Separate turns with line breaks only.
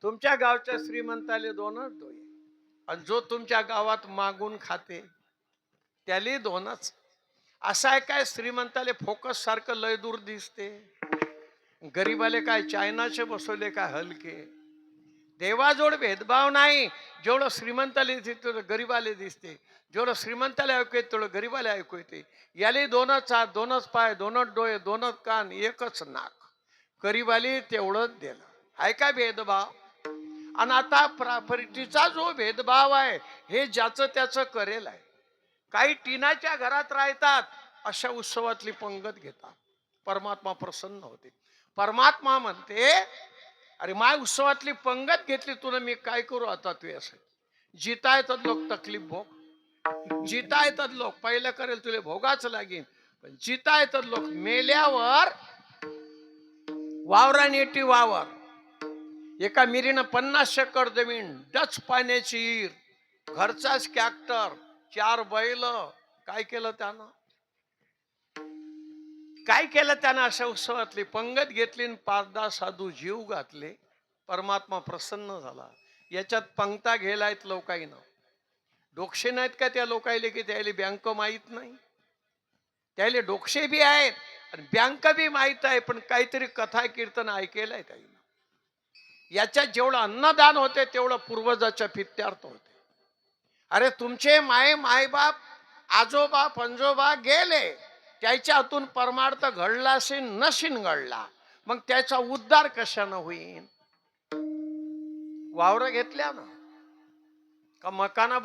तुमच्या गावच्या श्रीमंताले दोनच डोळे आणि जो तुमच्या गावात मागून खाते त्याले दोनच. असं आहे काय श्रीमंताले फोकस सारखं लय दूर दिसते, गरीबाले काय चायनाचे बसवले काय हलके. देवाजवळ भेदभाव नाही. जेवढं श्रीमंताले दिसते तेवढं गरीबाले दिसते, जेवढं श्रीमंताला ऐकू येते तेवढं गरीबाला ऐकू येते. याले दोनच हात, दोनच पाय, दोनच डोळे, दोनच कान, एकच नाक. गरीबाले तेवढंच दिलं. आहे का भेदभाव? आणि आता प्रॉपर्टीचा जो भेदभाव आहे हे ज्याचं त्याचं करेल आहे. काही टिनाच्या घरात राहतात, अशा उत्सवातली पंगत घेतात, परमात्मा प्रसन्न होते. परमात्मा म्हणते अरे माय उत्सवातली पंगत घेतली तुला, मी काय करू आता तू असं. जिता येतात लोक तकलीफ भोग, जिता येतात लोक पहिलं करेल तुला भोगाच लागेल. पण जिता येतात लोक मेल्यावर वावरानेटी वावर, एका मिरीनं 50 एकर जमीन, डच पाण्याची ईर, घरचाच ट्रॅक्टर, 4 बैल. काय केलं त्यानं? काय केलं त्यानं? अशा उत्सवातली पंगत घेतली, 5-10 साधू जीव घातले. परमात्मा प्रसन्न झाला. याच्यात पंक्ता घेलायत लोकाईनं. डोक्षे नाहीत का त्या लोकायले की त्याले बँक माहीत नाही? त्याले डोक्षे बी आहेत आणि बँक बी माहीत आहे, पण काहीतरी कथा कीर्तन ऐकेलंय त्याईनं. याच्यात जेवढं अन्नदान होते तेवढं पूर्वजाच्या पित्यार्थ होते. अरे तुमचे मायबाप, आजोबा पंजोबा गेले, त्याच्या हातून परमार्थ घडला असेल नशीन घडला, मग त्याचा उद्धार कशानं होईल? वावर घेतल्या ना का मकाना